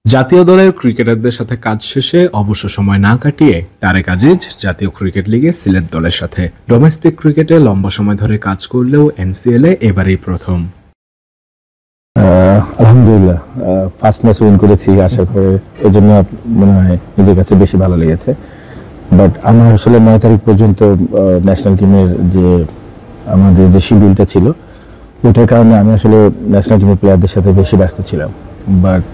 জাতীয় দলের ক্রিকেটারদের সাথে কাজ শেষে অবসর সময় না কাটিয়ে তারেক আজিজ জাতীয় ক্রিকেট লিগে সিলেট দলের সাথে ডোমেস্টিক ক্রিকেটে লম্বা সময় ধরে কাজ করলেও এনসিএলে এবারেই প্রথম। আলহামদুলিল্লাহ, ফার্স্ট ম্যাচ উইন করেছি আসার পরে, এই জন্য মনে হয় নিজের কাছে বেশি ভালো লেগেছে। বাট আমার আসলে 9 তারিখ পর্যন্ত ন্যাশনাল টিমের যে আমাদের যে শিডিউলটা ছিল ওটার কারণে আমি আসলে ন্যাশনাল টিমের প্লেয়ারদের সাথে বেশি ব্যস্ত ছিলাম। বাট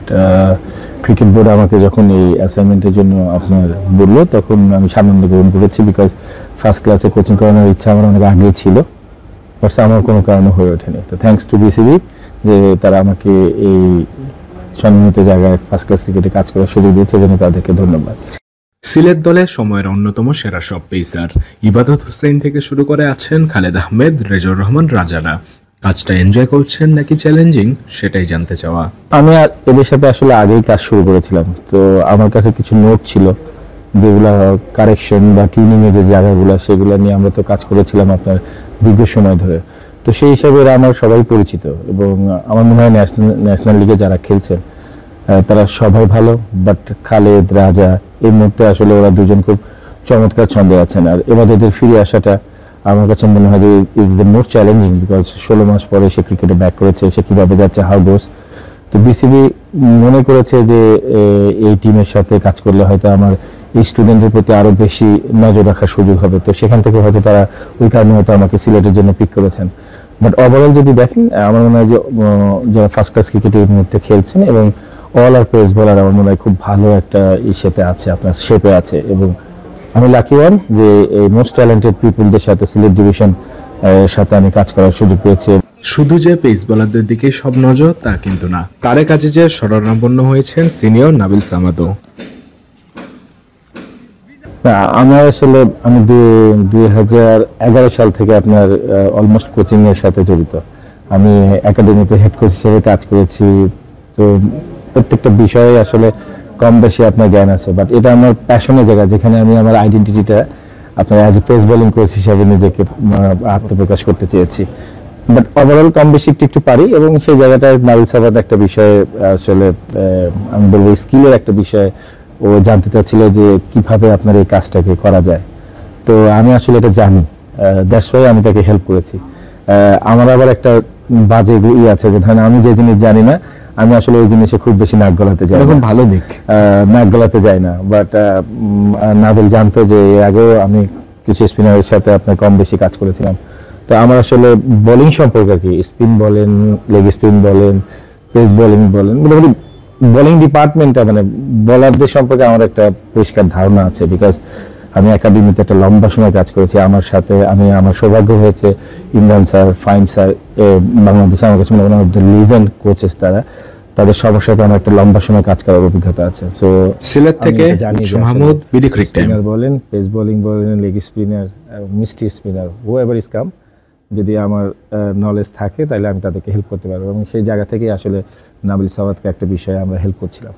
ক্রিকেট বোর্ড আমাকে যখন এই অ্যাসাইনমেন্টের জন্য আপনার বললো, তখন আমি সানন্দ গ্রহণ করেছি, বিকজ ফার্স্ট ক্লাসে কোচিং করানোর ইচ্ছা আমার অনেক আগেই ছিল, বাট আমার কোনো কারণে হয়ে ওঠেনি। তো থ্যাঙ্কস টু বিসিবি যে তারা আমাকে এই সম্মানিত জায়গায় ফার্স্ট ক্লাস ক্রিকেটে কাজ করার সুযোগ দিয়েছে, জন্য তাদেরকে ধন্যবাদ। সিলেট দলের সময়ের অন্যতম সেরা সব পেসার ইবাদত হোসেন থেকে শুরু করে আছেন খালেদ আহমেদ, রেজর রহমান রাজারা। কাজটা এনজয় করছেন নাকি চ্যালেঞ্জিং, সেটাই জানতে চাওয়া। আমি এদের সাথে আসলে আগেই কাজ শুরু করেছিলাম, তো আমার কাছে কিছু নোট ছিল যেগুলো কারেকশন বা টিউনিং এর যে জায়গাগুলো, সেগুলো নিয়ে আমরা তো কাজ করেছিলাম আপনার দীর্ঘ সময় ধরে। তো সেই হিসাবে আমার সবাই পরিচিত, এবং আমার মনে হয় ন্যাশনাল লিগে যারা খেলছেন তারা সবাই ভালো। বাট খালেদ, রাজা, এর মধ্যে আসলে ওরা দুজন খুব চমৎকার ছন্দে আছেন। আর এবার ওদের ফিরে আসাটা আমার কাছে মনে হয় যে is the most challenging, because 16 মাস পরে সে ক্রিকেটে ব্যাক করেছে, সে কিভাবে যাচ্ছে, হাউ গোস। তো বিসিবি মনে করেছে যে এই টিমের সাথে কাজ করলে হয়তো আমার এই স্টুডেন্টের প্রতি আরো বেশি নজর রাখার সুযোগ হবে। তো সেখান থেকে হয়তো তারা ওই কারণে হয়তো আমাকে সিলেটের জন্য পিক করেছেন। বাট ওভারঅল যদি দেখেন, আমার মনে হয় যে যারা ফার্স্ট ক্লাস ক্রিকেটে এই মুহূর্তে খেলছেন এবং অল আর পেস বোলার, আমার মনে হয় খুব ভালো একটা ইস্যুতে আছে, আপনার শেপে আছে। এবং আমি লাকি ওয়ান যে এই মোস্ট ট্যালেন্টেড পিপলদের সাথে সিলেট ডিভিশন সাথে আমি কাজ করার সুযোগ পেয়েছি। শুধু যে পেস বোলারদের দিকে সব নজর তা কিন্তু না, তারেক আজিজের শরণাপন্ন হয়েছেন সিনিয়র নাবিল সামাদও। আমার আসলে আমি 2011 সাল থেকে আপনার অলমোস্ট কোচিং এর সাথে জড়িত। আমি একাডেমিতে হেড কোচ হিসেবে কাজ করেছি, তো প্রত্যেকটা বিষয়ে আসলে কম বেশি আপনার জ্ঞান আছে। বাট এটা আমার প্যাশনের জায়গা, যেখানে আমি আমার আইডেন্টিটিটা আপনার as a pace bowling coach হিসেবে নিজেকে আত্মপ্রকাশ করতে চেয়েছি। বাট ওভারঅল কম বেশি একটু পারি, এবং সেই জায়গাটায় নাবিল সাবাদ একটা বিষয়ে আসলে আমি বলবো স্কিলের একটা বিষয় ও জানতে চাচ্ছিল যে কিভাবে আপনার এই কাজটাকে করা যায়। তো আমি আসলে এটা জানি, দ্যাটস ওয়াই আমি তাকে হেল্প করেছি। আমার আবার একটা বাজে আছে যে ধরেন আমি যে জিনিস জানি না, আমি আসলে ওই জিনিসে খুব বেশি নাক গলাতে যাই, এরকম ভালো দিক, নাক গলাতে যাই না। বাট নাবিল জানতো যে এর আগেও আমি কিছু স্পিনারের সাথে আপনার কম বেশি কাজ করেছিলাম। তো আমার আসলে বোলিং সম্পর্কে কি স্পিন বলেন, লেগ স্পিন বলেন, পেস বোলিং বলেন, মোটামুটি বোলিং ডিপার্টমেন্টটা মানে বোলারদের সম্পর্কে আমার একটা পরিষ্কার ধারণা আছে, বিকজ আমি একাডেমিতে একটা লম্বা সময় কাজ করেছি। আমার সাথে আমার সৌভাগ্য হয়েছে ইমরান স্যার, ফাইম স্যার, বাংলাদেশে আমার কাছে মনে হয় লিজেন্ড কোচেস, তাদের সবার সাথে আমার একটা লম্বা সময় কাজ করার অভিজ্ঞতা আছে। সো সিলেট থেকে মাহমুদ, বিডি ক্রিক টাইম। বলেন, পেস বোলিং বলেন, leg spinner, mystery spinner, whoever is come, যদি আমার নলেজ থাকে তাহলে আমি তাদেরকে হেল্প করতে পারবো। এবং সেই জায়গা থেকেই আসলে নাবিল সাওয়াদকে একটা বিষয়ে আমরা হেল্প করছিলাম।